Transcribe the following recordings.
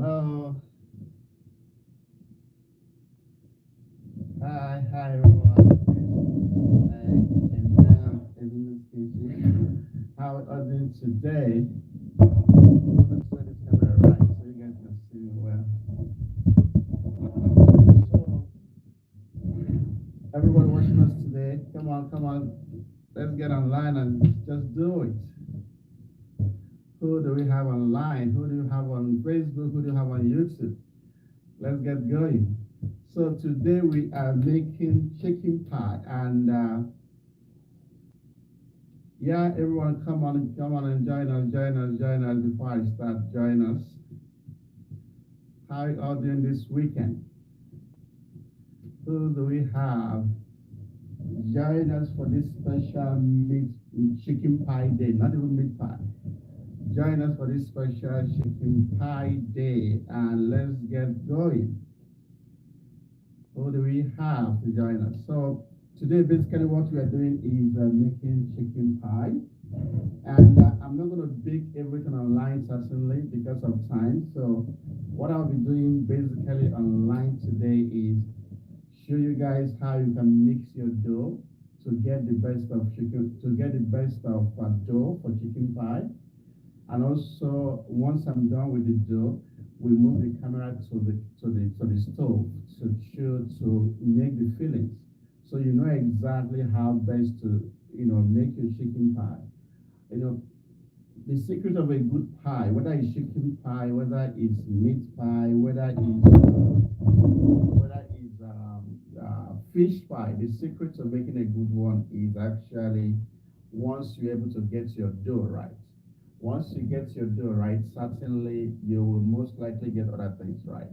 Hello. Hi everyone. And in this case, how are you doing today? Let's set this camera right so you guys can see me well. So, everyone watching us today, come on, let's get online and just do it. Who do we have online? Who do you have on Facebook? Who do you have on YouTube? Let's get going. So today we are making chicken pie, and yeah, everyone, come on and join us before I start. Join us. How are you all doing this weekend? Who do we have? Join us for this special meat chicken pie day, not even meat pie. Join us for this special chicken pie day, and let's get going. Who do we have to join us? So today, basically, what we are doing is making chicken pie, and I'm not going to bake everything online certainly because of time. So what I'll be doing basically online today is show you guys how you can mix your dough to get the best of chicken, to get the best of dough for chicken pie. And also, once I'm done with the dough, we move the camera to the stove to make the fillings. So you know exactly how best to make your chicken pie. You know the secret of a good pie, whether it's chicken pie, whether it's meat pie, whether it's fish pie. The secret to making a good one is actually once you're able to get your dough right. Once you get your dough right, certainly you will most likely get other things right.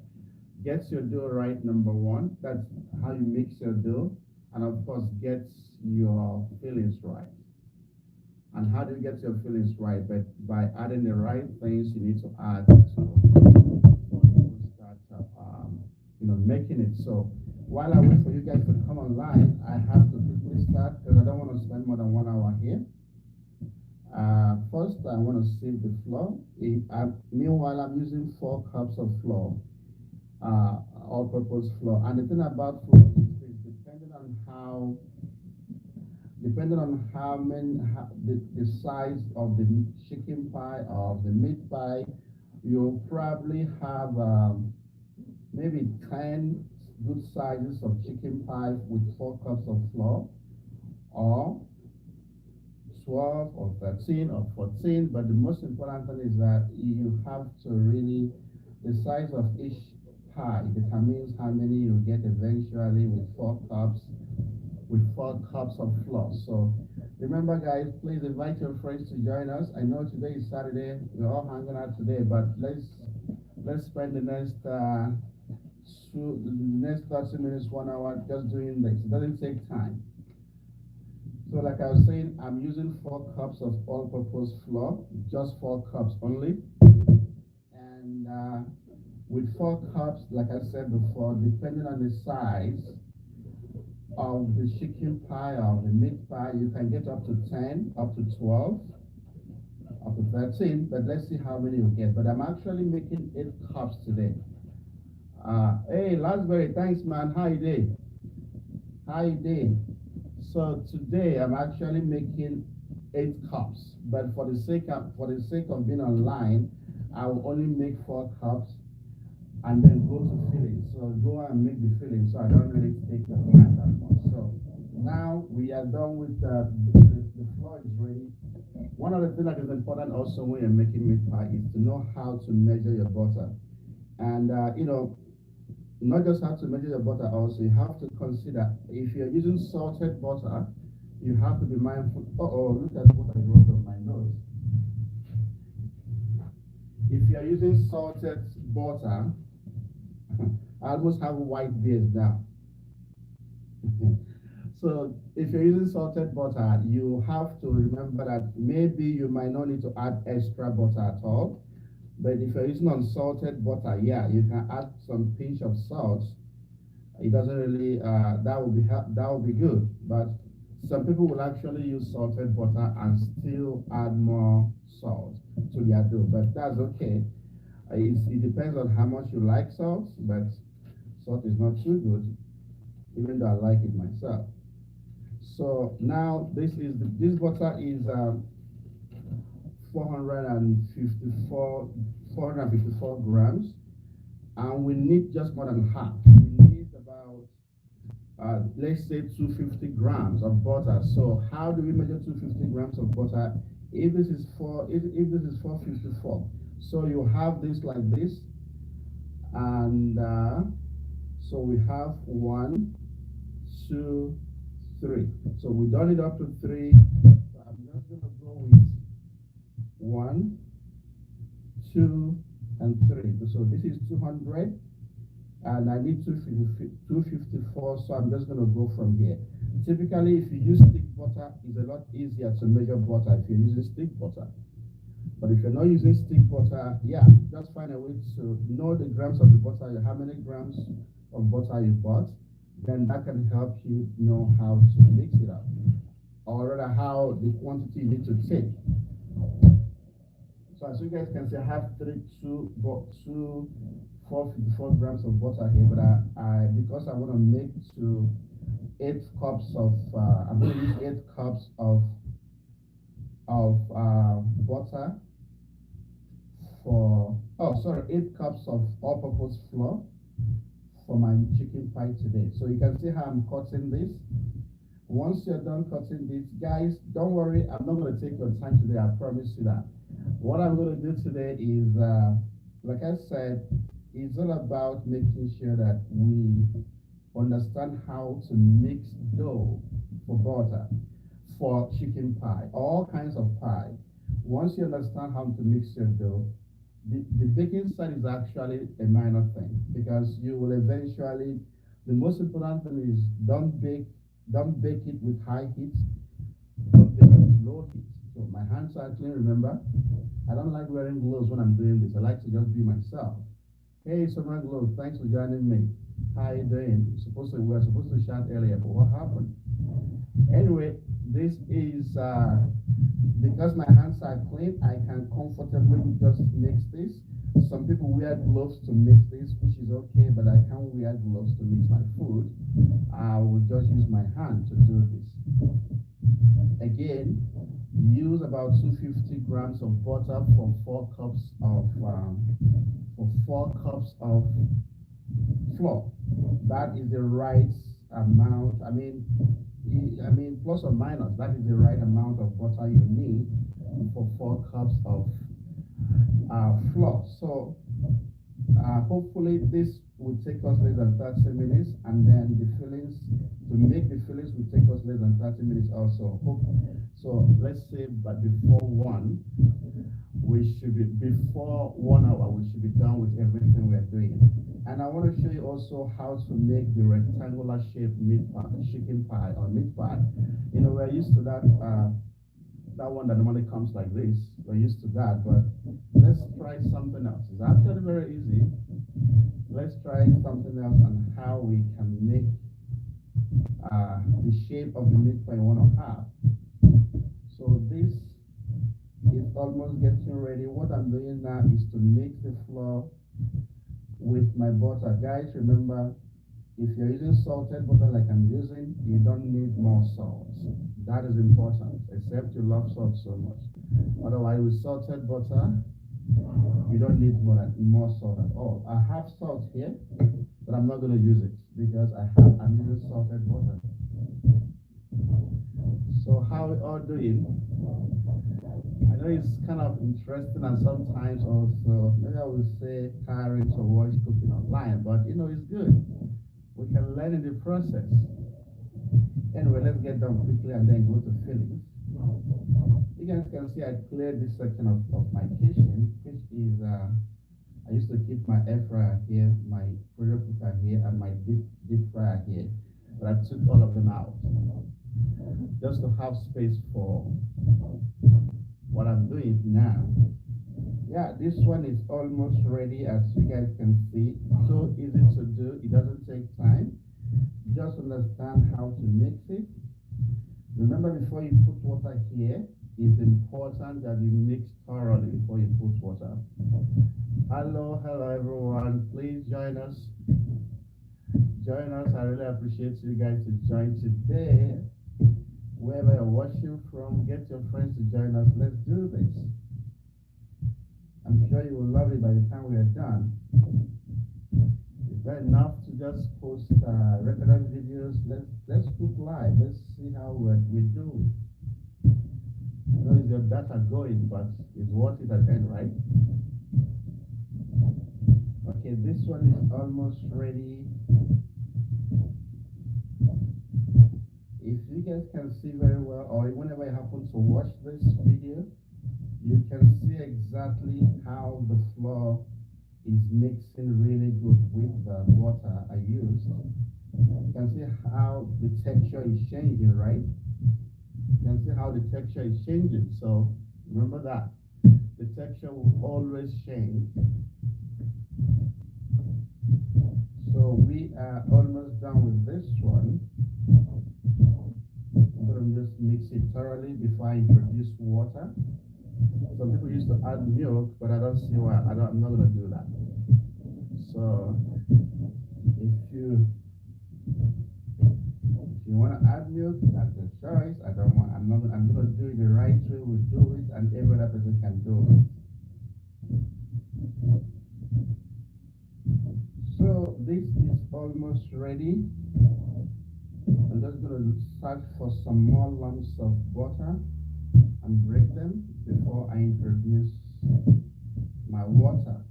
Get your dough right, number one. That's how you mix your dough. And of course, get your fillings right. And how do you get your fillings right? But by adding the right things you need to add to before you start making it. So while I wait for you guys to come online, I have to quickly start because I don't want to spend more than 1 hour here. First, I want to sieve the flour. Meanwhile, I'm using 4 cups of flour, all-purpose flour. And the thing about flour is this, depending on how the size of the chicken pie or of the meat pie, you'll probably have maybe 10 good sizes of chicken pie with 4 cups of flour, or 12 or 13 or 14. But the most important thing is that you have to really, the size of each pie determines how many you get eventually with 4 cups of flour. So remember guys, please invite your friends to join us. I know today is Saturday, we're all hanging out today, but let's spend the next 30 minutes, 1 hour just doing this. It doesn't take time. So like I was saying, I'm using 4 cups of all-purpose flour, just 4 cups only. And with 4 cups, like I said before, depending on the size of the chicken pie or the meat pie, you can get up to 10, up to 12, up to 13, but let's see how many you get. But I'm actually making 8 cups today. Hey, Lasbury, thanks man, how you doing? How you doing? So today I'm actually making 8 cups, but for the sake of being online, I will only make 4 cups and then go to filling. So go and make the filling. So I don't really take the time that much. So now we are done with the flour is ready. One of the things that is important also when you're making meat pie is to know how to measure your butter, and not just how to measure your butter, also you have to consider if you're using salted butter, you have to be mindful. Oh, look at what I wrote on my notes. If you're using salted butter, I almost have a white beard now. So if you're using salted butter, you have to remember that maybe you might not need to add extra butter at all. But if you're using unsalted butter, yeah, you can add some pinch of salt. It doesn't really that will be good. But some people will actually use salted butter and still add more salt to their dough, but that's okay. It depends on how much you like salt, but salt is not too good, even though I like it myself. So now this butter is 454 454 grams, and we need just more than half. We need about let's say 250 grams of butter. So how do we measure 250 grams of butter? If this is 454, so you have this like this, and so we have one, two, three. So we done it up to three. So I'm just gonna go with one, two, and three. So this is 200, and I need 254. So I'm just gonna go from here. Typically, if you use stick butter, it's a lot easier to measure butter if you're using stick butter. But if you're not using stick butter, yeah, just find a way to know the grams of the butter, how many grams of butter you bought, then that can help you know how to mix it up, or rather how the quantity you need to take. So as you guys can see, I have 454 grams of butter here, but because I want to make to 8 cups of, I'm going to use 8 cups of butter for, oh sorry, 8 cups of all-purpose flour for my chicken pie today. So you can see how I'm cutting this. Once you're done cutting this, guys, don't worry, I'm not going to take your time today, I promise you that. What I'm going to do today is, like I said, it's all about making sure that we understand how to mix dough for butter, for chicken pie, all kinds of pie. Once you understand how to mix your dough, the baking side is actually a minor thing, because you will eventually, the most important thing is don't bake it with high heat, don't bake it with low heat. So my hands are clean, remember? I don't like wearing gloves when I'm doing this. I like to just be myself. Hey, Summer Globe, thanks for joining me. How you doing? We're supposed to chat earlier, but what happened? Anyway, this is because my hands are clean, I can comfortably just mix this. Some people wear gloves to mix this, which is okay, but I can't wear gloves to mix my food. I will just use my hand to do this. Again, use about 250 grams of butter for 4 cups of flour. That is the right amount. Plus or minus, that is the right amount of butter you need for 4 cups of flour. So hopefully this will take us less than 30 minutes, and then to make the fillings will take us less than 30 minutes also. So let's say but before 1 hour, we should be done with everything we're doing. And I want to show you also how to make the rectangular shaped chicken pie or meat pie. You know, we're used to that one that normally comes like this. We're used to that, but let's try something else. It's actually very easy. Let's try something else on how we can make the shape of the meat pie we want to have. So this is almost getting ready. What I'm doing now is to mix the flour with my butter. Guys, remember, if you're using salted butter like I'm using, you don't need more salt. That is important, except you love salt so much. Otherwise, with salted butter, you don't need more salt at all. I have salt here, but I'm not going to use it because I'm using salted butter. So how are we all doing? I know it's kind of interesting and sometimes also, maybe I would say tiring to watch cooking online, but you know, it's good. We can learn in the process. Anyway, let's get done quickly and then go to fillings. You guys can see I cleared this section of my kitchen, which is, I used to keep my air fryer here, my pressure cooker here, and my deep fryer here. But I took all of them out just to have space for what I'm doing now. Yeah, this one is almost ready, as you guys can see. So easy to do, it doesn't take time. Just understand how to mix it. Remember, before you put water here, it's important that you mix thoroughly before you put water. Hello everyone. Please join us. Join us. I really appreciate you guys to join today. Wherever you're watching from, get your friends to join us. Let's do this. I'm sure you will love it by the time we are done. Is that enough to just post recorded videos? Let's cook live. Let's see how we do. I know it's your data going, but it's worth it at the end, right? Okay, this one is almost ready. If you guys can see very well, or whenever you happen to watch this video, you can see exactly how the flour is mixing really good with the water I used. You can see how the texture is changing, right? You can see how the texture is changing. So remember that. The texture will always change. So we are almost done with this one. I'm going to just mix it thoroughly before I introduce water. Some people used to add milk, but I don't see why. I'm not going to do that. So if you want to add milk, that's your choice. I'm going to do it the right way. We do it, and every other person can do it. So this is almost ready. I'm just going to search for some more lumps of butter and break them before I introduce my water.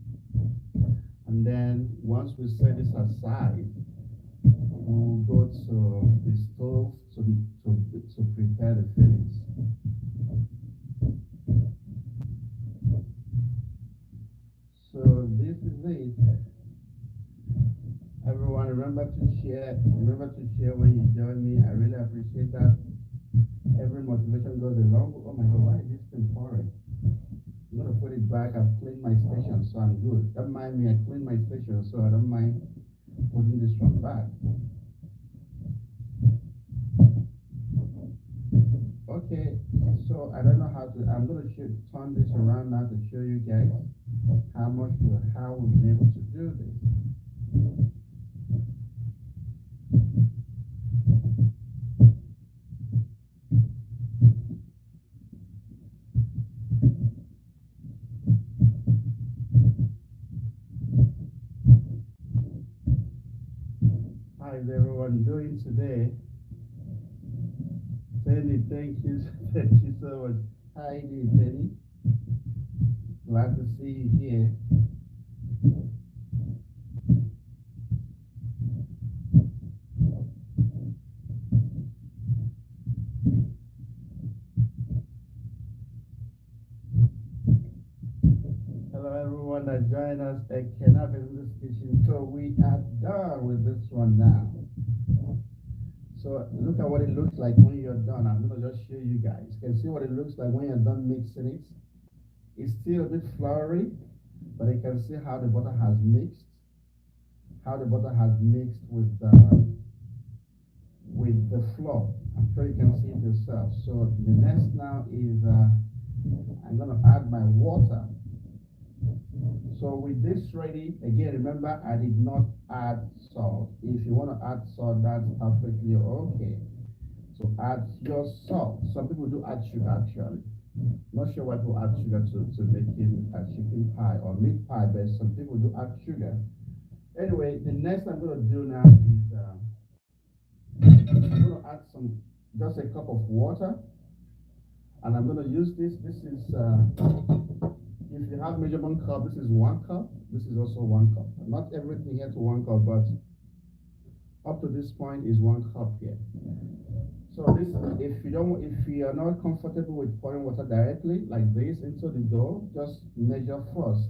And then once we set this aside, we'll go to the stove to prepare the fillings. So this is it. Everyone, remember to share when you join me. I really appreciate that. Every motivation goes a long way. Oh my God, why is this thing pouring? I'm gonna put it back. I've cleaned my station, so I'm good. Don't mind me, I cleaned my station, so I don't mind putting this one back. Okay, so I don't know how to. I'm gonna turn this around now to show you guys how we've been able to do this. How is everyone doing today? Penny, thank you so much. How are you doing, Penny? Glad to see you here. Hello everyone that joined us at Kenaf in this kitchen. So we are done with this one now. So look at what it looks like when you're done. I'm going to just show you guys. You can see what it looks like when you're done mixing it. It's still a bit floury, but you can see how the butter has mixed. With the flour. I'm sure you can see it yourself. So the next now is I'm going to add my water. So with this ready, again, remember I did not add salt. If you want to add salt, that's perfectly okay. So add your salt. Some people do add sugar actually. Not sure why people add sugar to making a chicken pie or meat pie, but some people do add sugar. Anyway, the next I'm going to do now is I'm going to add just a cup of water, and I'm going to use this. This is if you have measurement cup, this is 1 cup. This is also 1 cup. Not everything here to 1 cup, but up to this point is 1 cup here. So this, if you are not comfortable with pouring water directly like this into the dough, just measure first.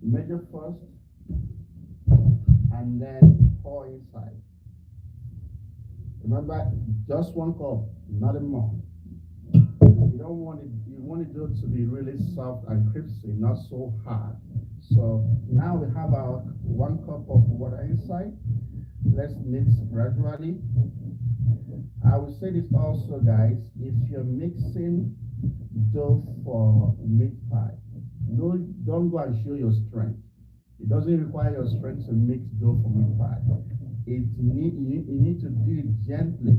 Measure first, and then pour inside. Remember, just 1 cup, nothing more. You don't want it. You want it to be really soft and crispy, not so hard. So now we have our 1 cup of water inside. Let's mix gradually. I will say this also, guys, if you're mixing dough for meat pie, don't go and show your strength. It doesn't require your strength to mix dough for meat pie. You need to do it gently.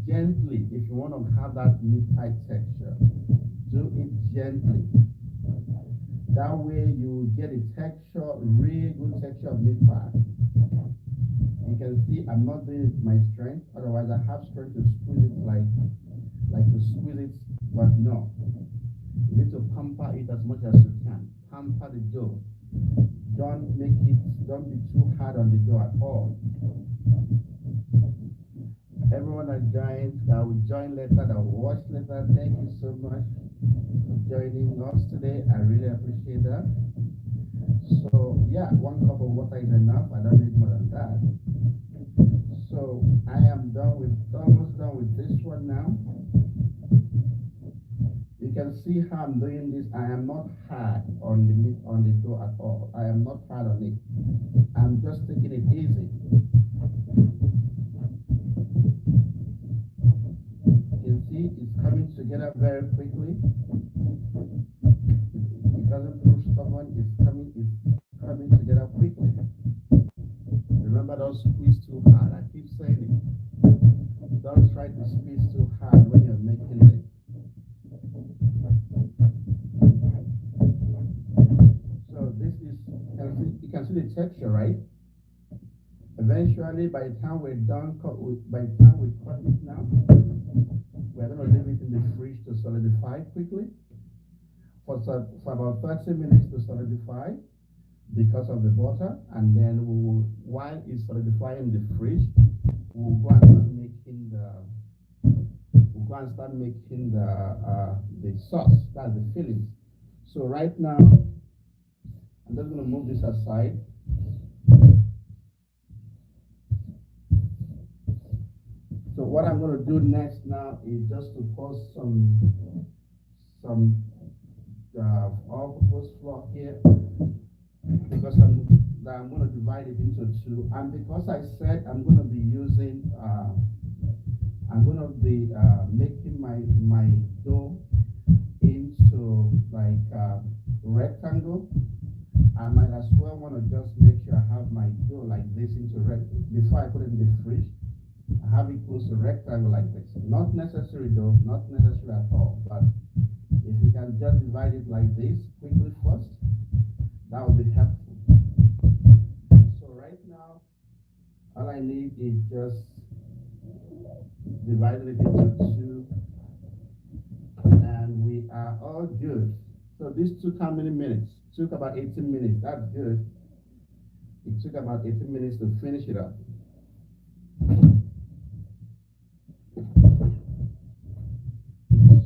Gently, if you want to have that meat pie texture, do it gently. That way you get a texture, really good texture of meat pie. You can see I'm not doing it with my strength, otherwise I have strength to squeeze it like to squeeze it, but no. You need to pamper it as much as you can. Pamper the dough. Don't be too hard on the dough at all. Everyone that will join later, that will watch later, thank you so much for joining us today. I really appreciate that. So yeah, 1 cup of water is enough. I don't need more than that. So I am almost done with this one now. You can see how I'm doing this. I am not hard on the dough at all. I am not hard on it. I'm just taking it easy. You can see it's coming together very quickly. It doesn't prove stubborn. It's coming together quickly. Remember, don't squeeze too hard. I keep saying it. Don't try to squeeze too hard when you're making it. So this is, you can see the texture, right? Eventually, by the time we're done, by the time we cut it now, we're going to leave it in the fridge to solidify quickly for about 30 minutes to solidify because of the butter, and then while it's solidifying in the fridge, we'll go and start making the sauce, that's the filling. So right now, I'm just going to move this aside. So what I'm going to do next now is just to pour some all-purpose flour here, because I'm going to divide it into two, and because I said I'm going to be using making my dough into like rectangle, I might as well want to just make sure I have my dough like this into rectangle before I put it in the fridge. I have it close to rectangle like this. Not necessary though, not necessary at all, but if you can just divide it like this quickly first, that will be helpful. So right now, all I need is just divide it into two, and we are all good. So this took how many minutes? It took about 18 minutes. That's good. It took about 18 minutes to finish it up.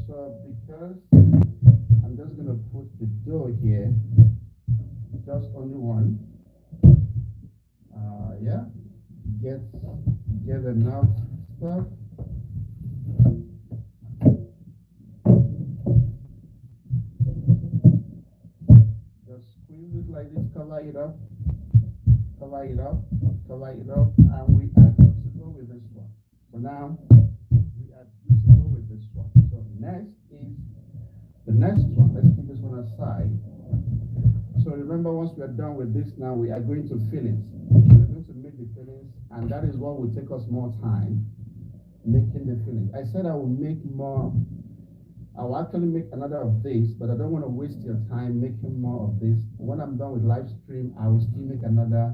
So because I'm just going to put the dough here, just only one. Yeah, get enough stuff. Just squeeze it like this, cover it up, and we are good to go with this one. So now we are good to go with this one. So next is the next one. Let's keep this one aside. So remember, once we are done with this now, we are going to fillings. We're going to make the fillings, and that is what will take us more time, making the fillings. I said I will make more. I will actually make another of this, but I don't want to waste your time making more of this. When I'm done with live stream, I will still make another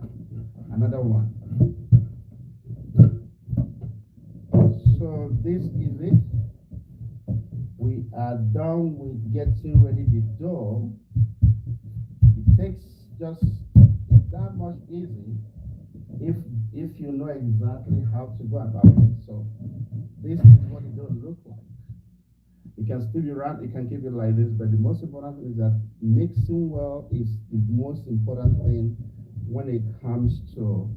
one. So this is it. We are done with getting ready the dough. It takes just that much easy if you know exactly how to go about it. So this is what it does look like. It can still be round, it can keep it like this, but the most important thing is that mixing well is the most important thing when it comes to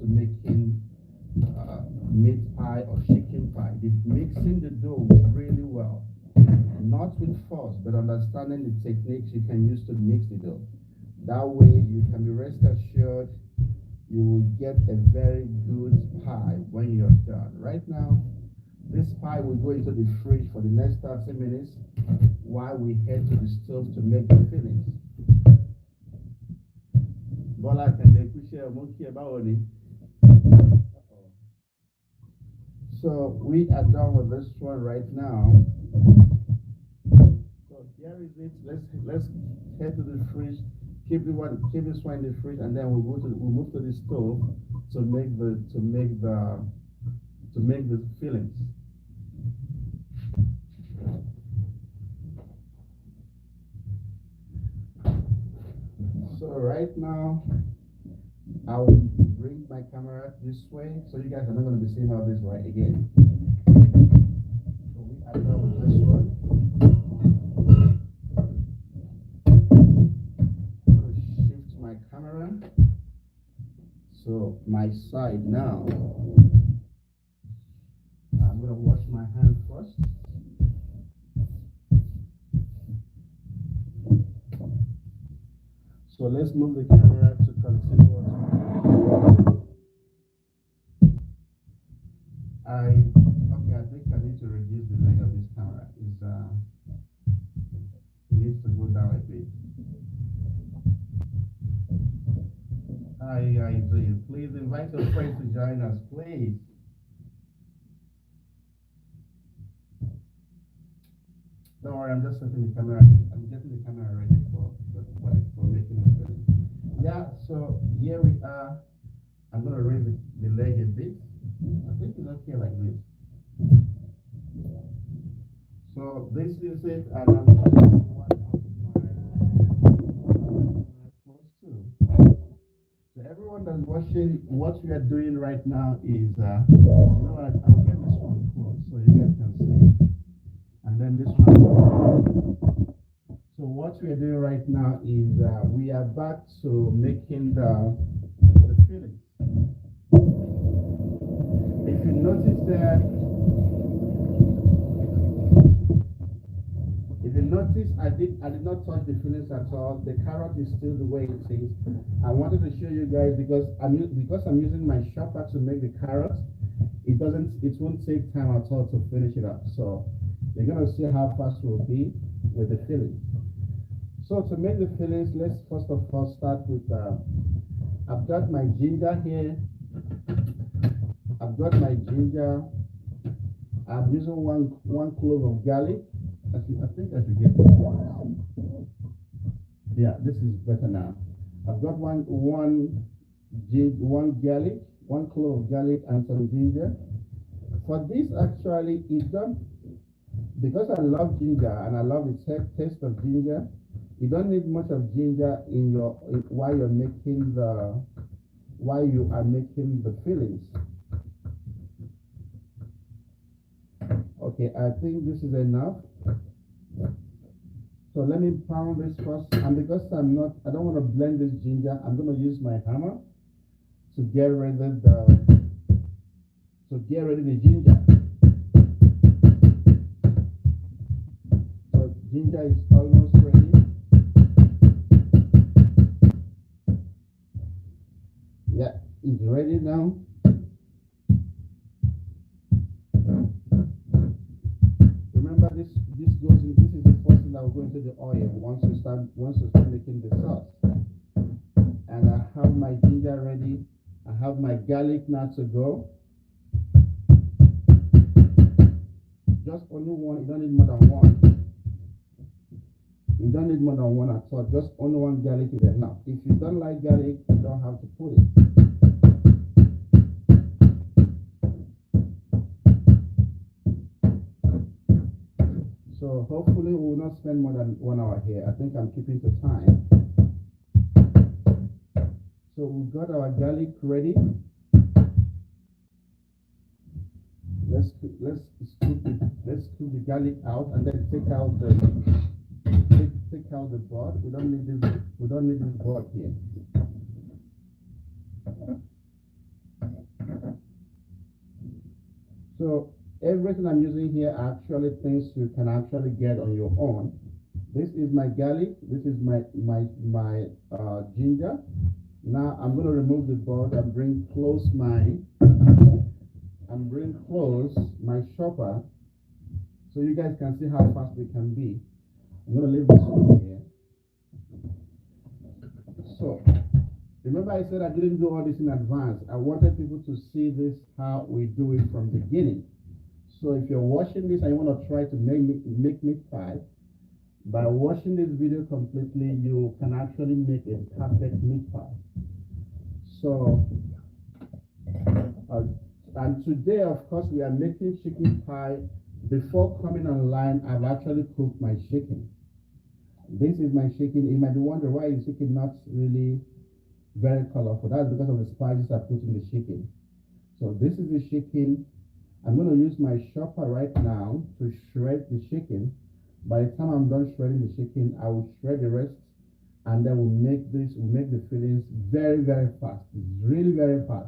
making meat pie or chicken pie. Mixing the dough really well, not with force, but understanding the techniques you can use to mix the dough. That way you can be rest assured you will get a very good pie when you're done. Right now, this pie will go into the fridge for the next 30 minutes while we head to the stove to make the fillings. Bola can they push a monkey about it? So we are done with this one right now. So here is it. Let's head to the fridge. Keep this one in the fridge, and then we'll move to the stove to make the fillings. So right now, I'll bring my camera this way, so you guys are not going to be seeing all this right again. So we are done with this one. I'm going to shift my camera. So my side now. I'm going to wash my hands first. So let's move the camera to continue. I think I need to reduce the leg of this camera. It needs to go down a bit. How you doing? Please invite your friends to join us, please. Don't worry, I'm just setting the camera. I'm getting the camera ready for making the film. Yeah, so here we are. I'm gonna raise the leg a bit. I think it's okay like this. So this is it, and I'm going to one of my close too. So everyone that's watching, what we are doing right now is, you know what? I'll get this one close so you guys can see. And then this one. So what we are doing right now is we are back to making the fillings. If you notice I did not touch the fillings at all. The carrot is still the way it is. I wanted to show you guys because I'm using my chopper to make the carrots. It won't take time at all to finish it up. So you're gonna see how fast we'll be with the fillings. So to make the fillings, let's first of all start with I've got my ginger here. I've got my ginger. I'm using one clove of garlic. I think I should get this one. Yeah, this is better now. I've got one garlic, one clove of garlic, and some ginger. For this, actually, because I love ginger and I love the taste of ginger. You don't need much of ginger while you are making the fillings. Okay, I think this is enough. So let me pound this first, and because I don't want to blend this ginger, I'm going to use my hammer to get rid of the ginger. So ginger is almost ready. Yeah, it's ready now. Remember, this is the first thing that will go into the oil once you start making the sauce. And I have my ginger ready. I have my garlic now to go. Just only one. You don't need more than one. You don't need more than one at all. Just only one garlic is enough. If you don't like garlic, you don't have to put it. So hopefully we will not spend more than 1 hour here. I think I'm keeping the time. So we've got our garlic ready. Let's scoop the garlic out and then take out the bud. We don't need this bud here. So everything I'm using here are actually things you can actually get on your own. This is my garlic. This is my ginger. Now I'm going to remove the board and bring close my chopper so you guys can see how fast it can be. I'm going to leave this one here. So remember I said I didn't do all this in advance. I wanted people to see this how we do it from the beginning. So if you're watching this and you want to try to make meat pie, by watching this video completely, you can actually make a perfect meat pie. So, and today, of course, we are making chicken pie. Before coming online, I've actually cooked my chicken. This is my chicken. You might be wondering why is chicken not really very colorful. That's because of the spices I put in the chicken. So this is the chicken. I'm going to use my chopper right now to shred the chicken. By the time I'm done shredding the chicken, I will shred the rest, and then we'll make the fillings very, very fast. It's really very fast.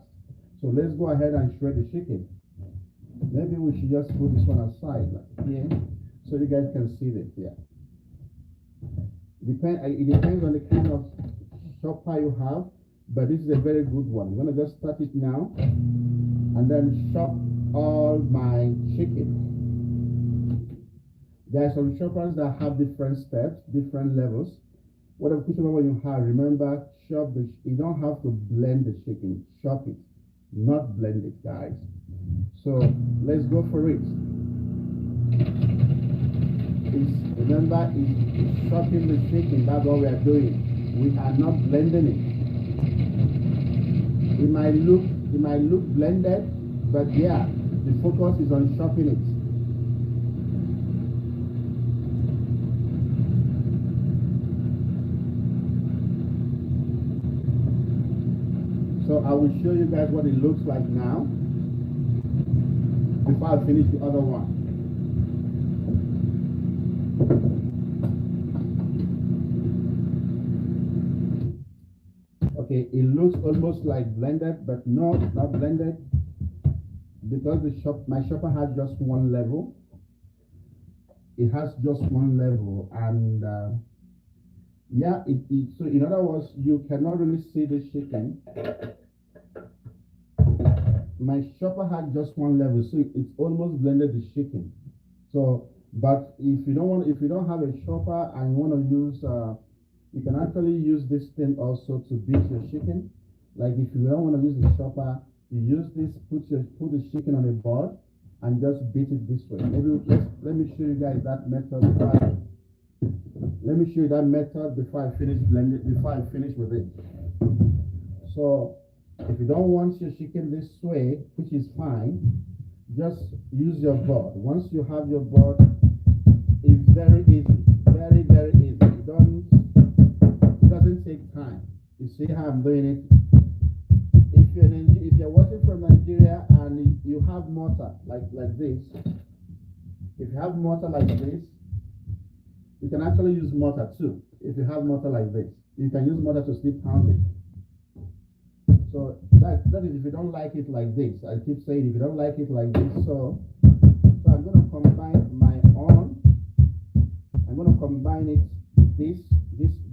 So let's go ahead and shred the chicken. Maybe we should just put this one aside here so you guys can see this here. It depends on the kind of chopper you have, but this is a very good one. I'm going to just start it now and then chop all my chicken. There are some choppers that have different steps, different levels. Whatever chopper you have, remember, you don't have to blend the chicken, chop it, not blend it, guys. So let's go for it. Remember, it's chopping the chicken. That's what we are doing. We are not blending it. It might look blended, but yeah, the focus is on chopping it. So I will show you guys what it looks like now before I finish the other one. Okay, it looks almost like blended, but no, not blended, because my chopper has just one level. It has just one level, and yeah, so in other words, you cannot really see the chicken. My chopper had just one level, so it's almost blended the chicken. So, but if you don't have a chopper and you want to use, you can actually use this thing also to beat your chicken. Like if you don't want to use the chopper, you use this, put the chicken on a board and just beat it this way. Maybe let me show you guys that method. Let me show you that method before I finish with it. So if you don't want your chicken this way, which is fine, just use your board. Once you have your board, it's very easy, very, very easy. It doesn't take time. You see how I'm doing it? If you're watching from Nigeria and you have mortar like this, if you have mortar like this, you can actually use mortar too. If you have mortar like this, you can use mortar to still pound it. So that is if you don't like it like this. I keep saying if you don't like it like this. So I'm going to combine I'm going to combine it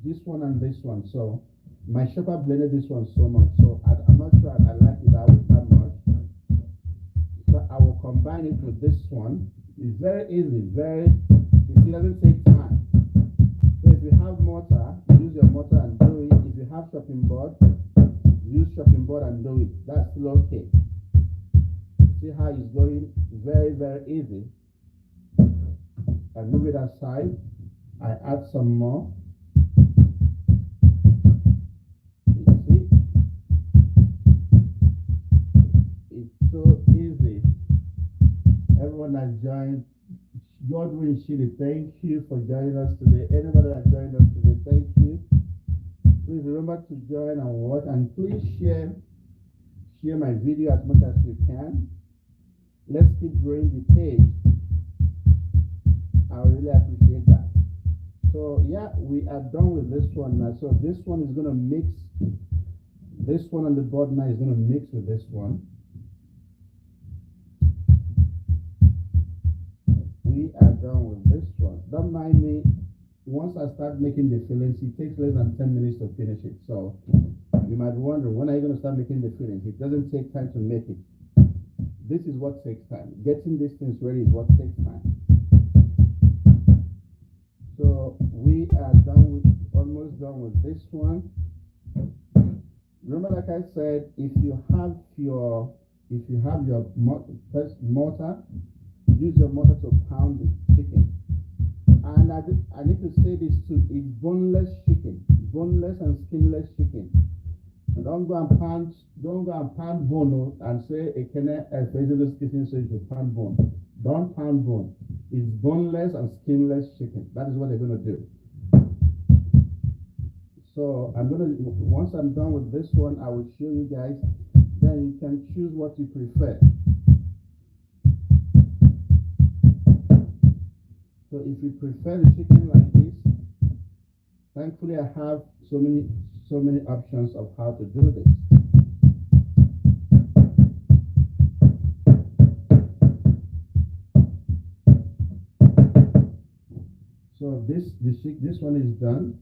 this one and this one. So my chopper blended this one so much. So I'm not sure I like it that much. So I will combine it with this one. It's very easy. It doesn't take time. So if you have mortar, use your mortar and do it. If you have chopping board, use chopping board and do it. That's still okay. See how it's going? Very, very easy. I move it aside. I add some more. You see? It's so easy. Everyone that joined, Godwin Chile, thank you for joining us today. Anybody that joined us today, thank you. Please remember to join and watch, and please share my video as much as you can. Let's keep growing the page. I really appreciate that. So yeah, we are done with this one now. So this one is going to mix. This one on the board now is going to mix with this one. We are done with this one. Don't mind me. Once I start making the fillings, it takes less than 10 minutes to finish it. So You might be wondering, when are you going to start making the fillings? It doesn't take time to make it. This is what takes time. Getting these things ready is what takes time. So we are almost done with this one. Remember, like I said, if you have your mortar, use your mortar to pound the chicken. And I need to say this too: it's boneless chicken, boneless and skinless chicken. And don't go and pound bone and say a kenne vegetable kitchen so you should pound bone. Don't pound bone. It's boneless and skinless chicken. That is what they're gonna do. So once I'm done with this one, I will show you guys. Then you can choose what you prefer. So if you prefer the chicken like this, thankfully I have so many options of how to do this. So this one is done.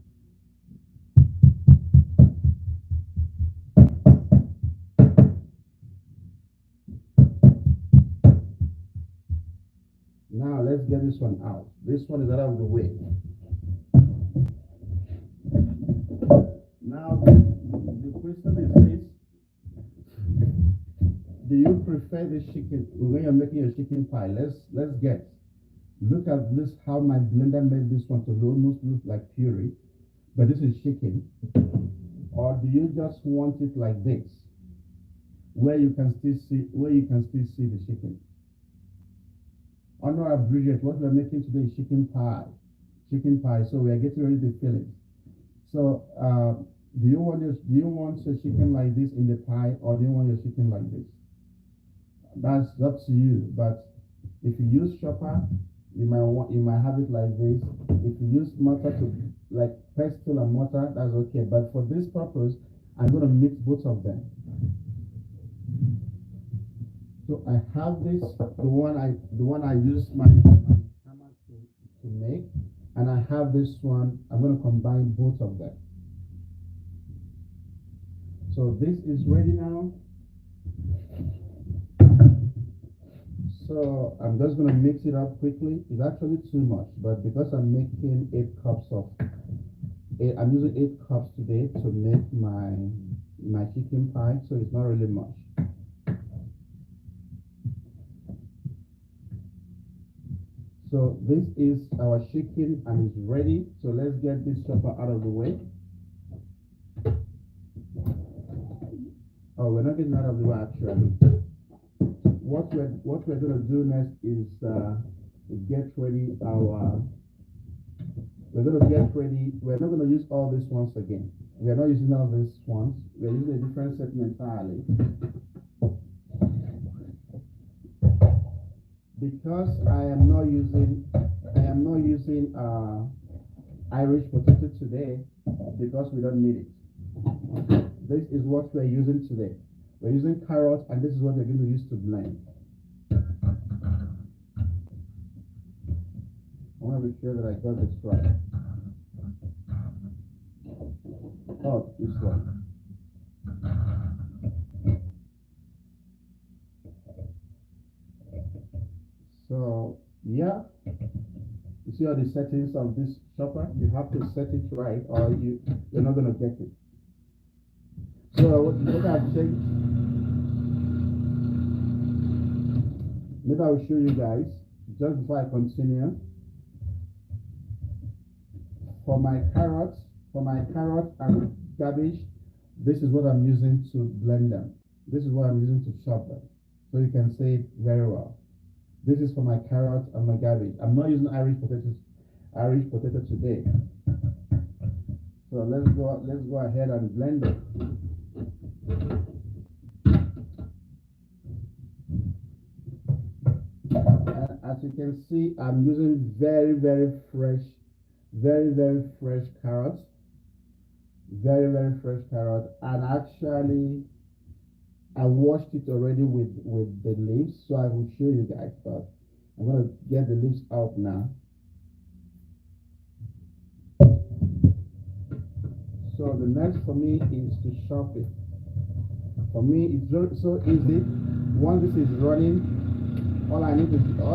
Now let's get this one out. This one is out of the way. Now the question is this: do you prefer the chicken when you're making a chicken pie? Let's get. Look at this, how my blender made this one to almost look like puree, but this is chicken. Or do you just want it like this, where you can still see the chicken? Honor Bridget, what we're making today is chicken pie. So we are getting ready to fill it. So do you want your chicken like this in the pie, or do you want your chicken like this? That's up to you. But if you use chopper, you might have it like this. If you use mortar to like pestle and mortar, that's okay. But for this purpose, I'm going to mix both of them. So I have this, the one I use my hammer to make, and I have this one. I'm going to combine both of them. So this is ready now. So I'm just going to mix it up quickly. It's actually too much, but because I'm making I'm using 8 cups today to make my chicken pie, so it's not really much. So this is our chicken and it's ready. So let's get this chopper out of the way. Oh, we're not getting out of the way actually. What we're going to do next is get ready our. We're going to get ready. We're not going to use all these ones again. We are not using all these ones. We're using a different setting entirely. Because I am not using Irish potato today, because we don't need it. This is what we're using today. We're using carrots, and this is what we're going to use to blend. I want to be sure that I got this right. Oh, this one. So, yeah. You see all the settings of this chopper? You have to set it right, or you're not going to get it. So, what I've changed, maybe I'll show you guys just before I continue. For my carrots and cabbage, this is what I'm using to blend them. This is what I'm using to chop them. So you can see it very well. This is for my carrots and my cabbage. I'm not using Irish potato today. So let's go ahead and blend it. As you can see, I'm using very fresh carrots. Very fresh carrots. And actually, I washed it already with the leaves, so I will show you guys. But I'm going to get the leaves out now. So the next for me is to chop it. For me, it's so easy. Once this is running, all I need to do just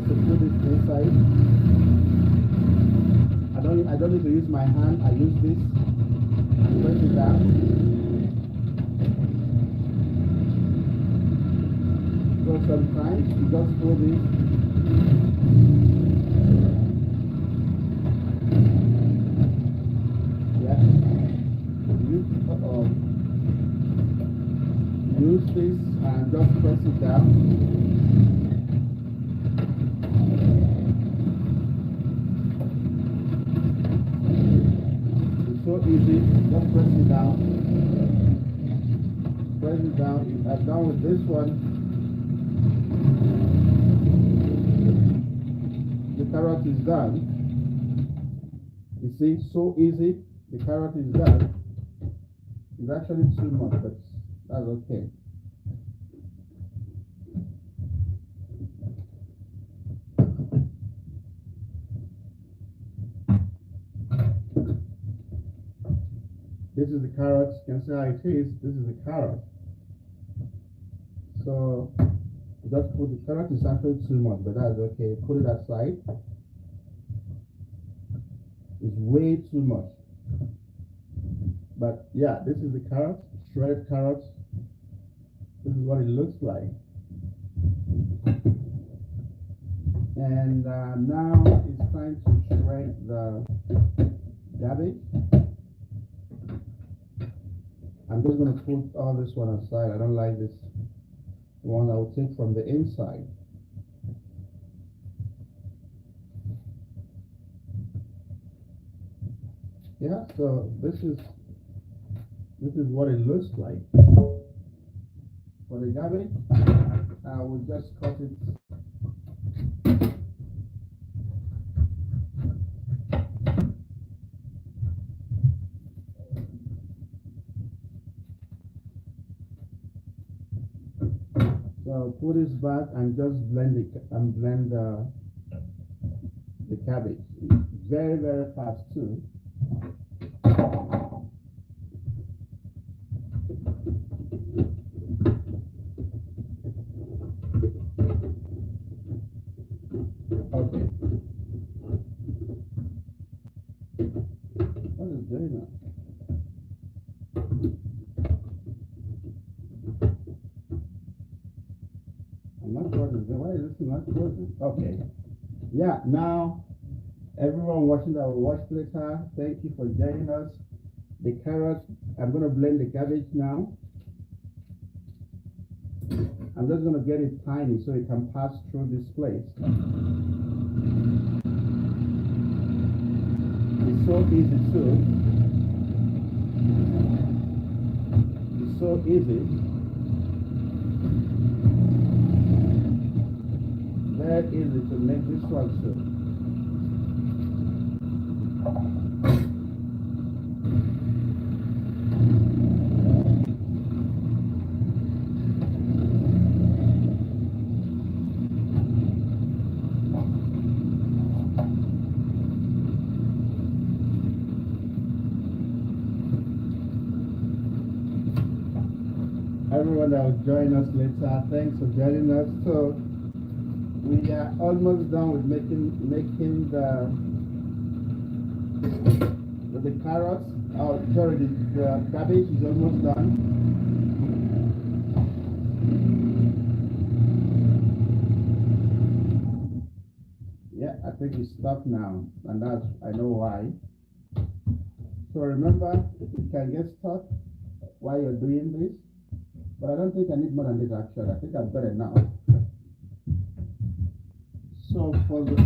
to put this inside. I don't need to use my hand. I use this and press it down. So sometimes you just pull this. Yeah. Use this and just press it down. It's so easy. Just press it down. Press it down. If I'm done with this one, the carrot is done. You see, so easy. The carrot is done. It's actually too much, but that's okay. This is the carrot. You can see how it is. This is the carrot. So just put the carrot is actually too much, but that's okay. Put it aside. It's way too much. But yeah, this is the carrot, shredded carrots. This is what it looks like. And now it's time to shred the cabbage. I'm just going to put all this one aside. I don't like this one. I will take from the inside. Yeah, so this is what it looks like. For the cabbage, I will just cut it. So put this back and just blend it and blend the cabbage. Very, very fast too. Okay. What is doing that? I'm not sure why is this not working? Okay. Yeah, now everyone watching that will watch later, thank you for joining us. The carrots, I'm going to blend the cabbage now. I'm just going to get it tiny so it can pass through this place. It's so easy too. It's so easy. Very easy to make this one too. Everyone that will join us later, thanks for joining us. So we are almost done with making the carrots. Oh, sorry, the cabbage is almost done. Yeah, I think it's stopped now, and that's I know why. So remember, it can get stuck while you're doing this. But I don't think I need more than this actually. I think I've got it now. So for the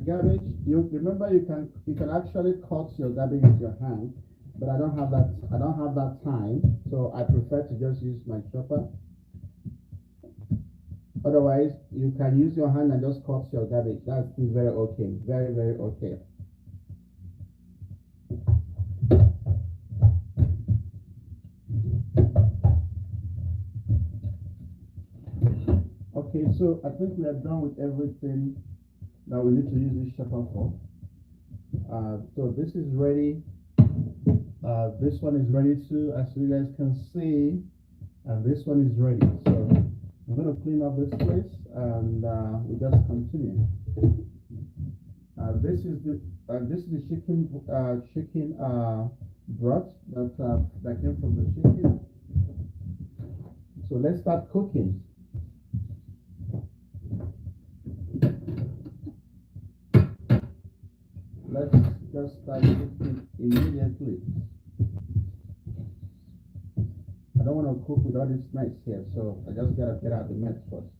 garbage, you remember you can actually cut your garbage with your hand, but I don't have that time, so I prefer to just use my chopper. Otherwise, you can use your hand and just cut your garbage. That's still very okay. Very, very okay. Okay, so I think we are done with everything that we need to use this chopper for. So this is ready. This one is ready too, as you guys can see, and this one is ready. So I'm going to clean up this place, and we just continue. This is the chicken broth that came from the chicken. So let's start cooking. Let's just start cooking immediately. I don't want to cook with all these knives here, so I just gotta get out the mess first.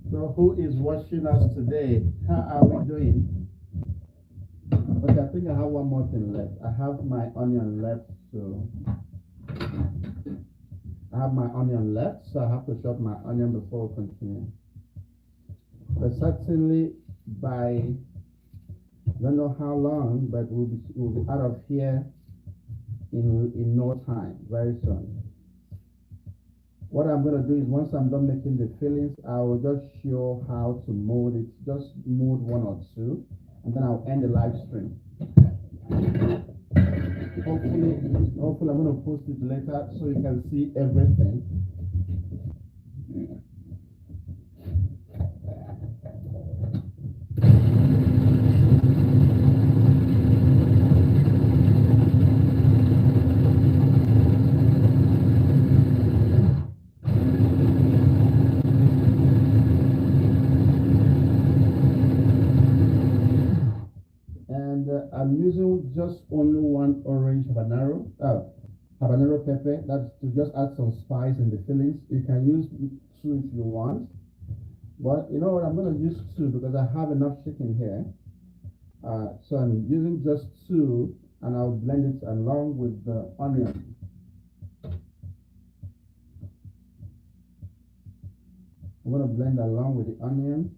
So who is watching us today? How are we doing? Okay, I think I have one more thing left. I have my onion left, so I have my onion left, so I have to chop my onion before we continue. But certainly by, I don't know how long, but we'll be out of here in no time, very soon. What I'm going to do is, once I'm done making the fillings, I will just show how to mold it. Just mold one or two, and then I'll end the live stream. Hopefully I'm going to post it later so you can see everything. I'm using just only one orange habanero pepper. That's to just add some spice in the fillings. You can use two if you want, but you know what, I'm going to use two because I have enough chicken here. So I'm using just two, and I'll blend it along with the onion. I'm going to blend along with the onion.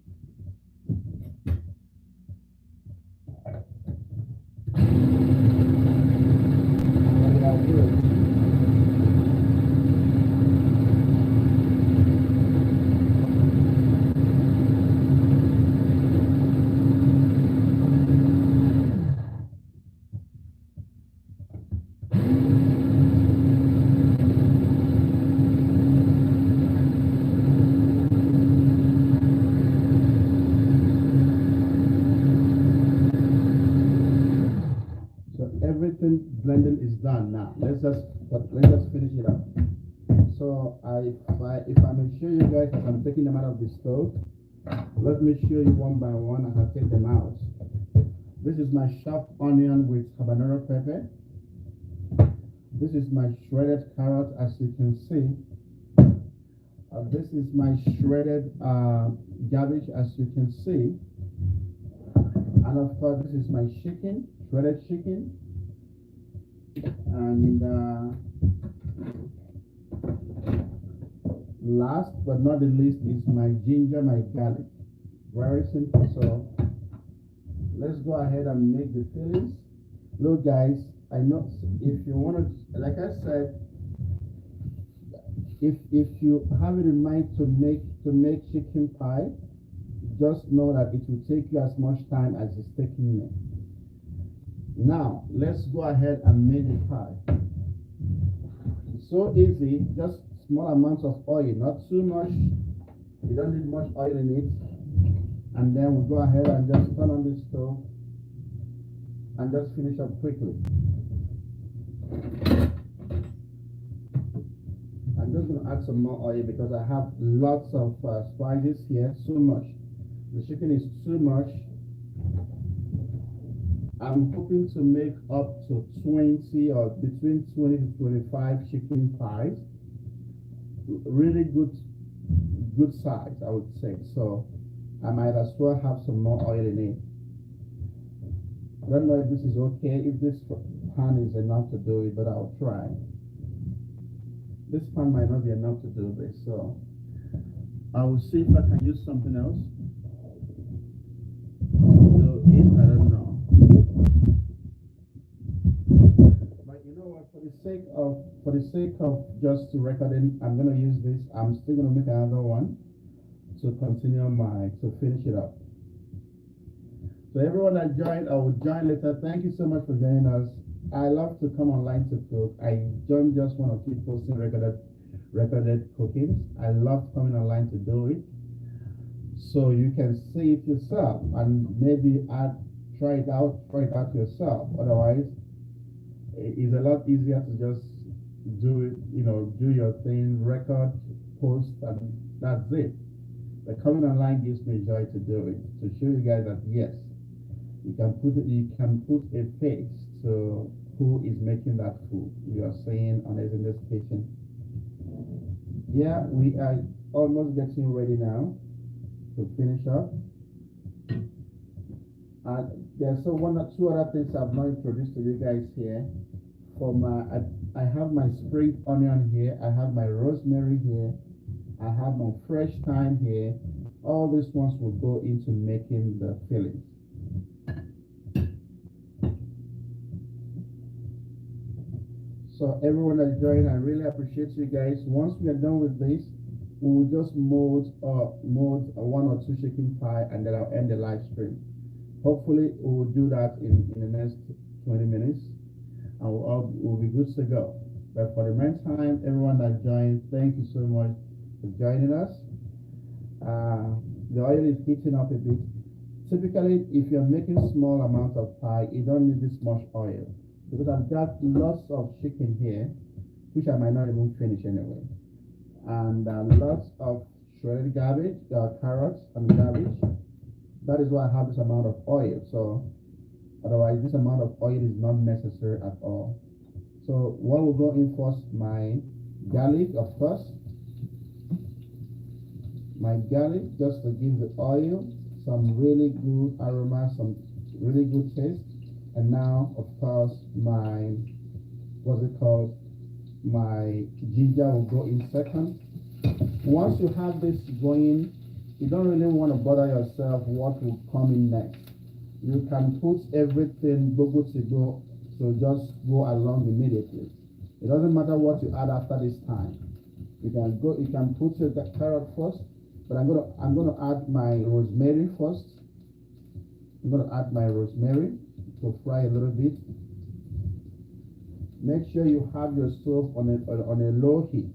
Everything blending is done now. Let's just finish it up. So if I may show you guys as I'm taking them out of the stove, let me show you one by one as I take them out. This is my chopped onion with habanero pepper. This is my shredded carrot, as you can see. This is my shredded cabbage, as you can see. And of course, this is my chicken, shredded chicken. And last but not the least is my ginger, my garlic. Very simple. So let's go ahead and make the fillings. Look guys, I know if you want to, like I said, if you have it in mind to make chicken pie, just know that it will take you as much time as it's taking me. Now, let's go ahead and make the pie. It's so easy, just small amounts of oil, not too much. You don't need much oil in it. And then we'll go ahead and just turn on the stove and just finish up quickly. I'm just going to add some more oil because I have lots of spices here, so much. The chicken is too much. I'm hoping to make up to 20 or between 20 to 25 chicken pies. Really good size, I would say. So I might as well have some more oil in it. I don't know if this is okay, if this pan is enough to do it, but I'll try. This pan might not be enough to do this, so I will see if I can use something else. So I don't know. But you know what, for the sake of just recording, I'm gonna use this. I'm still gonna make another one to continue to finish it up. So everyone that joined, I will join later. Thank you so much for joining us. I love to come online to cook. I don't just want to keep posting recorded cookings. I love coming online to do it, so you can see it yourself and maybe try it out yourself. Otherwise, it's a lot easier to just do it, do your thing, record, post, and that's it. But coming online gives me joy to do it, to show you guys that yes, you can put a face to who is making that food you are seeing on in this kitchen. Yeah, we are almost getting ready now to finish up. There's so one or two other things I've not introduced to you guys here. I have my spring onion here. I have my rosemary here. I have my fresh thyme here. All these ones will go into making the fillings. So everyone that joined, I really appreciate you guys. Once we are done with this, we will just mold one or two chicken pie, and then I'll end the live stream. Hopefully, we will do that in the next 20 minutes, and we'll be good to go. But for the meantime, everyone that joined, thank you so much for joining us. The oil is heating up a bit. Typically, if you're making small amount of pie, you don't need this much oil, because I've got lots of chicken here, which I might not even finish anyway, and lots of shredded cabbage, carrots and cabbage. That is why I have this amount of oil. So otherwise, this amount of oil is not necessary at all. So what will go in first? My garlic, of course. My garlic, just to give the oil some really good aroma, some really good taste. And now, of course, my ginger will go in second. Once you have this going, you don't really want to bother yourself what will come in next. You can put everything go, so just go along immediately. It doesn't matter what you add after this time. You can put your carrot first, but I'm gonna add my rosemary first. I'm gonna add my rosemary to fry a little bit. Make sure you have your stove on a low heat,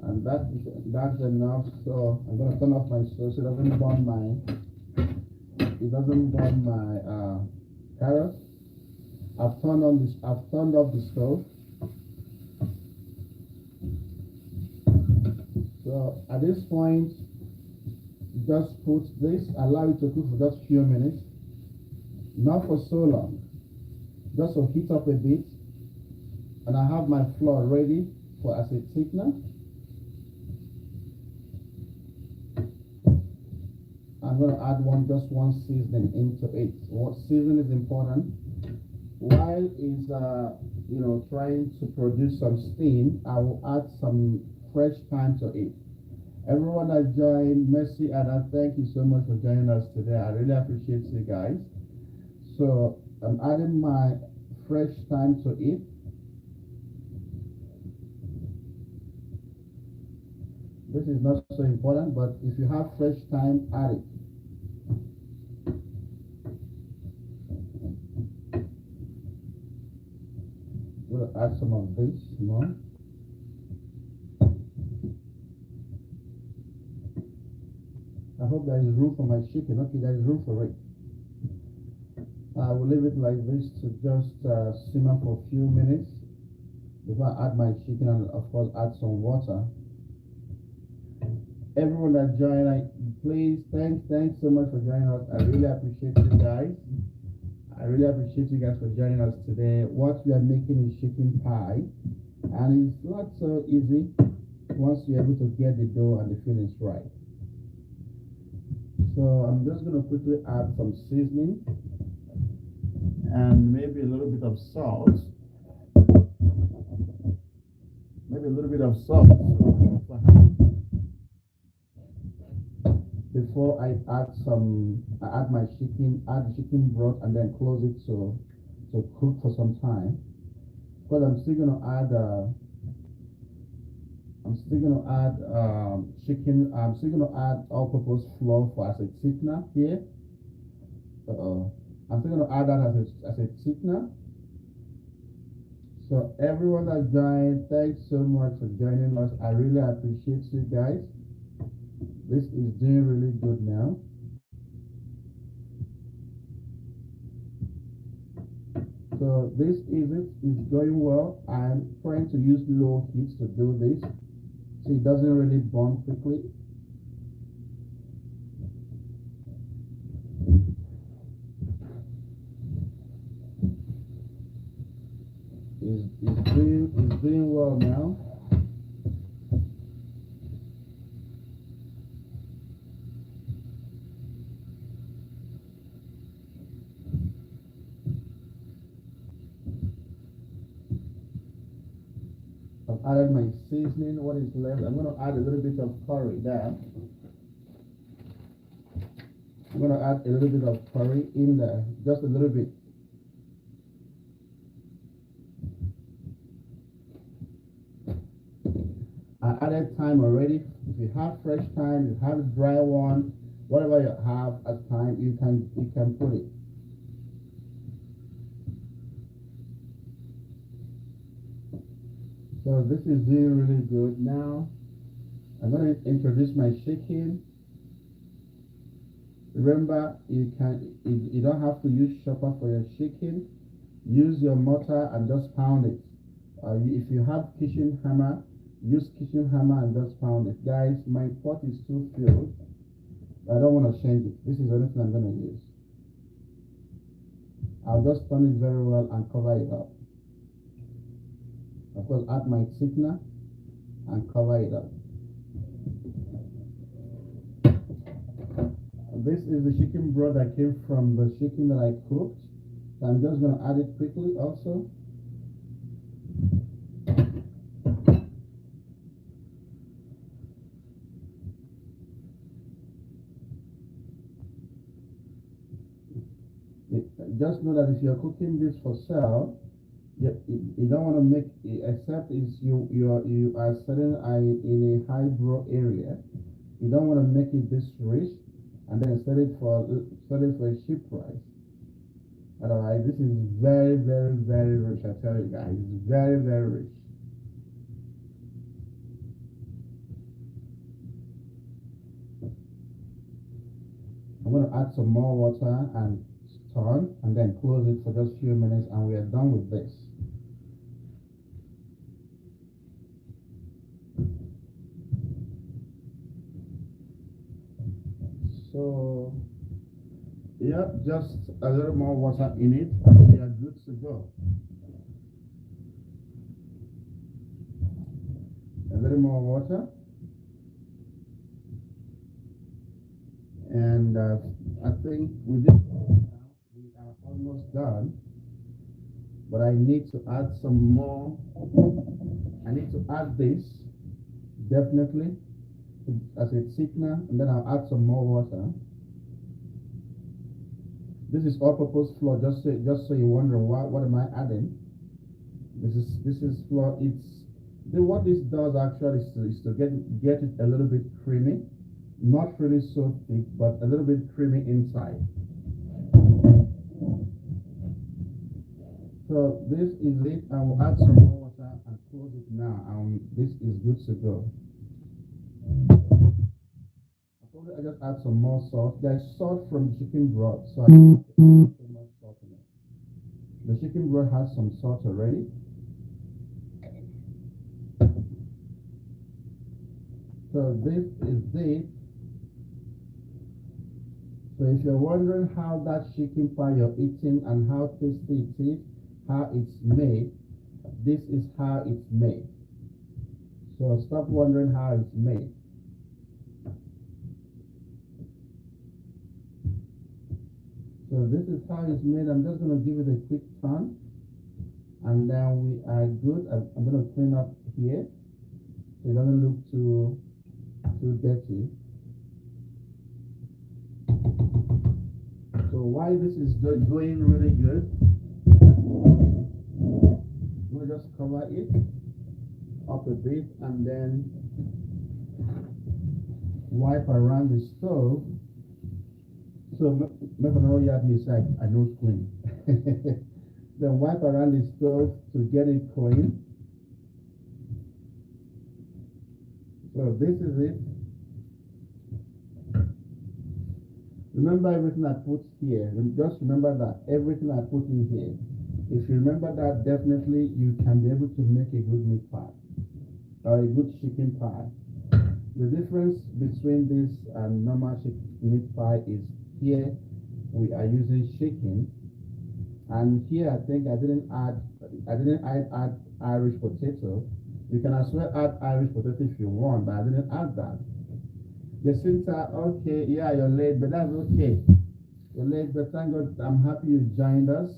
and that's enough. So I'm gonna turn off my stove so it doesn't burn my carrots. I've turned off the stove. So at this point, just put this, allow it to cook for just a few minutes. Not for so long, just to heat up a bit. And I have my flour ready as a thickener. I'm going to add just one seasoning into it. What seasoning is important? While it's trying to produce some steam, I will add some fresh thyme to it. Everyone that joined, Mercy Ada, thank you so much for joining us today. I really appreciate you guys. So I'm adding my fresh thyme to it. This is not so important, but if you have fresh thyme, add it. We'll add some of this more. I hope there is room for my chicken. Okay, there is room for it. I will leave it like this to just simmer for a few minutes before I add my chicken, and of course add some water. Everyone that joined, please, thanks so much for joining us. I really appreciate you guys. I really appreciate you guys for joining us today. What we are making is chicken pie, and it's not so easy once you're able to get the dough and the fillings right. So I'm just going to quickly add some seasoning and maybe a little bit of salt. Before I add my chicken, add the chicken broth and then close it to cook for some time. because I'm still gonna add chicken. I'm still gonna add all-purpose flour for as a thickener here. I'm still gonna add that as a thickener. So everyone that joined, thanks so much for joining us. I really appreciate you guys. This is doing really good now. So this is going well. I'm trying to use low heat to do this, so it doesn't really burn quickly. It's doing well now. I've added my seasoning. What is left? I'm going to add a little bit of curry there. I'm going to add a little bit of curry in there, just a little bit. I added thyme already. If you have fresh thyme, you have dry one, whatever you have as thyme, you can put it. So this is doing really good now. I'm going to introduce my chicken. Remember, you don't have to use chopper for your chicken. Use your mortar and just pound it. If you have kitchen hammer, use kitchen hammer and just pound it. Guys, my pot is too filled. I don't want to change it. This is the only thing I'm going to use. I'll just turn it very well and cover it up. Of course, add my thickener and cover it up. This is the chicken broth that came from the chicken that I cooked. So I'm just going to add it quickly also. Just know that if you're cooking this for sale, you don't want to make it, except is you are selling in a high brow area. You don't want to make it this rich and then sell it for a cheap price. Otherwise, this is very, very, very rich. I tell you guys, it's very, very rich. I'm going to add some more water and stir and then close it for just a few minutes, and we are done with this. So, yeah, just a little more water in it, and we are good to go. A little more water, and I think with this now we are almost done. But I need to add some more. I need to add this definitely as a thickener, and then I'll add some more water. This is all-purpose flour. Just so you're wondering what am I adding? This is flour. What this does actually is to get it a little bit creamy, not really so thick, but a little bit creamy inside. So this is it. I will add some more water and close it now, and this is good to go. I just add some more salt. There's salt from chicken broth, so I don't put so much salt in it. The chicken broth has some salt already. So this is it. So if you're wondering how that chicken pie you're eating and how tasty it is, how it's made, this is how it's made. So stop wondering how it's made. So this is how it's made. I'm just going to give it a quick turn, and then we are good. I'm going to clean up here so it doesn't look too dirty. So while this is going really good, we'll just cover it up a bit and then wipe around the stove. So make an you have me say I know clean. Then wipe around the stove to get it clean. So this is it. Remember everything I put here. Just remember that everything I put in here. If you remember that, definitely you can be able to make a good meat pie or a good chicken pie. The difference between this and normal meat pie is here we are using chicken, and here I think I didn't add Irish potato. You can as well add Irish potato if you want, but I didn't add that. Jacinta, okay, yeah, you're late, but that's okay. You're late, but thank God. I'm happy you joined us.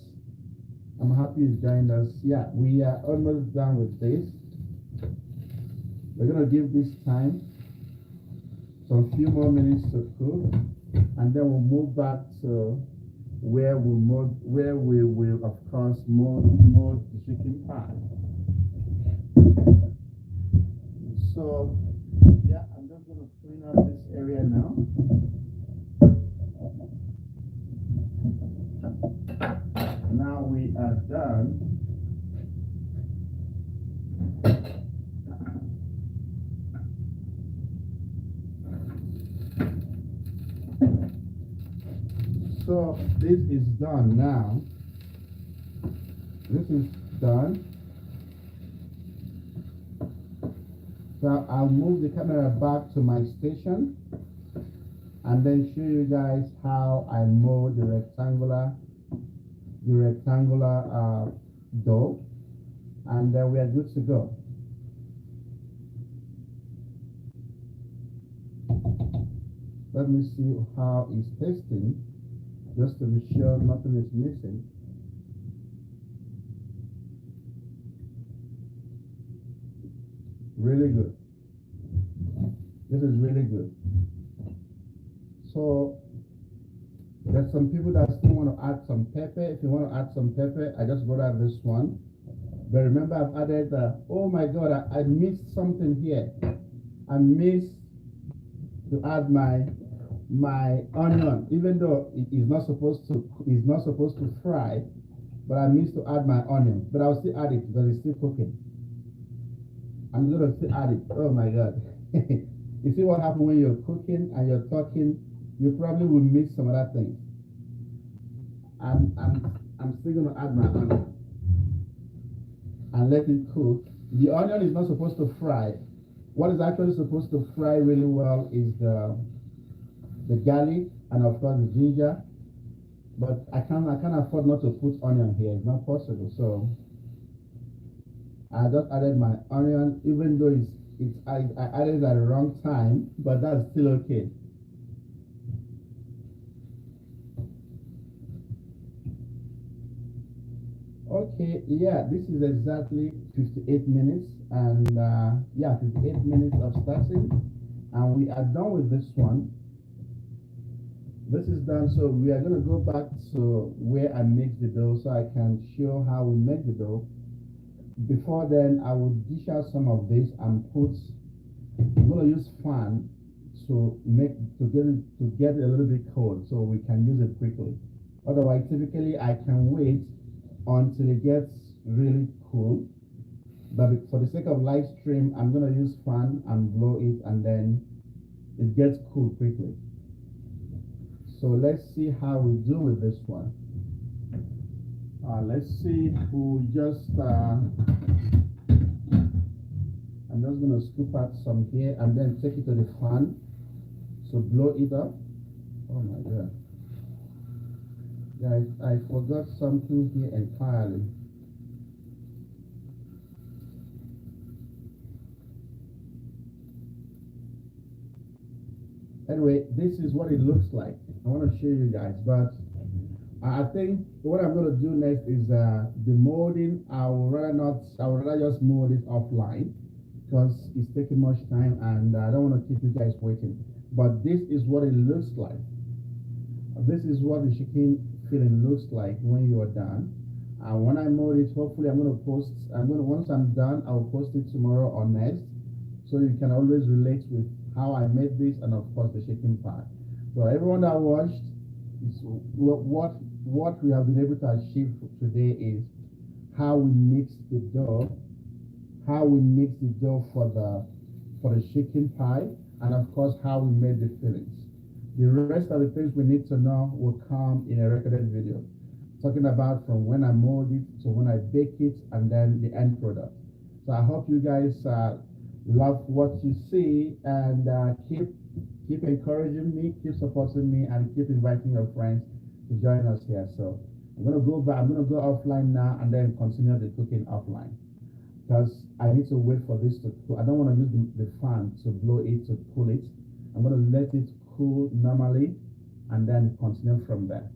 I'm happy you joined us. Yeah, we are almost done with this. We're gonna give this time some few more minutes to cook, and then we'll move back to where we will of course mold the chicken pie. So yeah, I'm just gonna clean up this area now. Now we are done. So this is done now. This is done. So I'll move the camera back to my station and then show you guys how I mold the rectangular dough, and then we are good to go. Let me see how it's tasting, just to be sure nothing is missing. Really good. This is really good. So there's some people that still want to add some pepper. If you want to add some pepper, I just brought out this one. But remember, I've added oh my God, I missed something here. I missed to add my onion, even though it is not supposed to fry, but I missed to add my onion. But I'll still add it because it's still cooking. I'm gonna still add it. Oh my God. You see what happens when you're cooking and you're talking, you probably will miss some other things. I'm still gonna add my onion and let it cook. The onion is not supposed to fry. What is actually supposed to fry really well is the garlic and of course the ginger. But I can't afford not to put onion here. It's not possible. So I just added my onion, even though I added it at the wrong time, but that's still okay. Okay, yeah, this is exactly 58 minutes, and yeah, 58 minutes of starting, and we are done with this one. This is done, so we are going to go back to where I make the dough so I can show how we make the dough. Before then, I will dish out some of this and I'm going to use fan to get it a little bit cold so we can use it quickly. Otherwise, typically I can wait until it gets really cool. But for the sake of live stream, I'm going to use fan and blow it, and then it gets cool quickly. So let's see how we do with this one. Let's see. We'll just I'm just going to scoop out some here and then take it to the fan to blow it up. Oh my God. Guys, I forgot something here entirely. Anyway, this is what it looks like. I want to show you guys, but I think what I'm going to do next is the molding. I would rather just mold it offline because it's taking much time and I don't want to keep you guys waiting. But this is what it looks like. This is what the chicken filling looks like when you are done. And when I mold it, hopefully once I'm done, I'll post it tomorrow or next. So you can always relate with how I made this and of course the shaking pie. So everyone that watched, what we have been able to achieve today is how we mix the dough, for the chicken pie, and of course how we made the fillings. The rest of the things we need to know will come in a recorded video, talking about from when I mold it to when I bake it and then the end product. So I hope you guys love what you see and keep encouraging me, keep supporting me, and keep inviting your friends to join us here. So I'm gonna go back. I'm gonna go offline now and then continue the cooking offline because I need to wait for this to cool. I don't want to use the fan to blow it to cool it. I'm going to let it cool normally and then continue from there.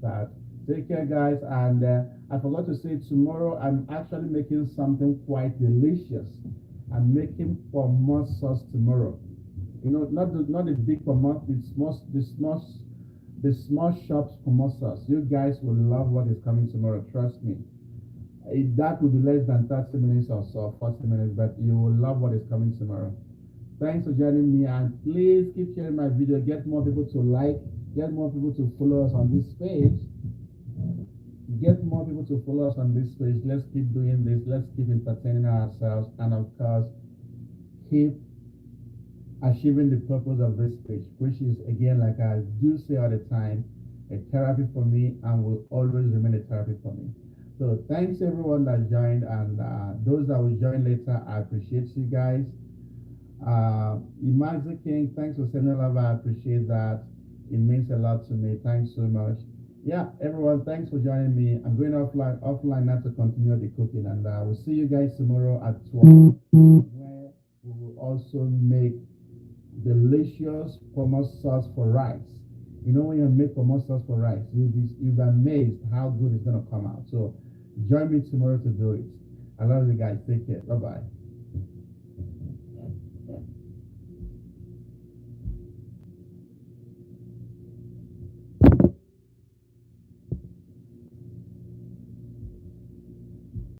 But take care, guys. And I forgot to say tomorrow I'm actually making something quite delicious. I'm making pommes sauce tomorrow. You know, not the big pommes, the small shops pommes sauce. You guys will love what is coming tomorrow. Trust me. That will be less than 30 minutes or so, 40 minutes, but you will love what is coming tomorrow. Thanks for joining me, and please keep sharing my video. Get more people to like, get more people to follow us on this page. Get more people to follow us on this page. Let's keep doing this. Let's keep entertaining ourselves, and of course, keep achieving the purpose of this page, which is, again, like I do say all the time, a therapy for me and will always remain a therapy for me. So thanks everyone that joined, and those that will join later, I appreciate you guys. Imazi King, thanks for sending love. I appreciate that. It means a lot to me. Thanks so much. Yeah, everyone, thanks for joining me. I'm going offline now to continue the cooking, and we'll see you guys tomorrow at 12, where we will also make delicious pommes sauce for rice. You know, when you make pommes sauce for rice, you'll be amazed how good it's gonna come out. So join me tomorrow to do it. I love you guys. Take care. Bye bye.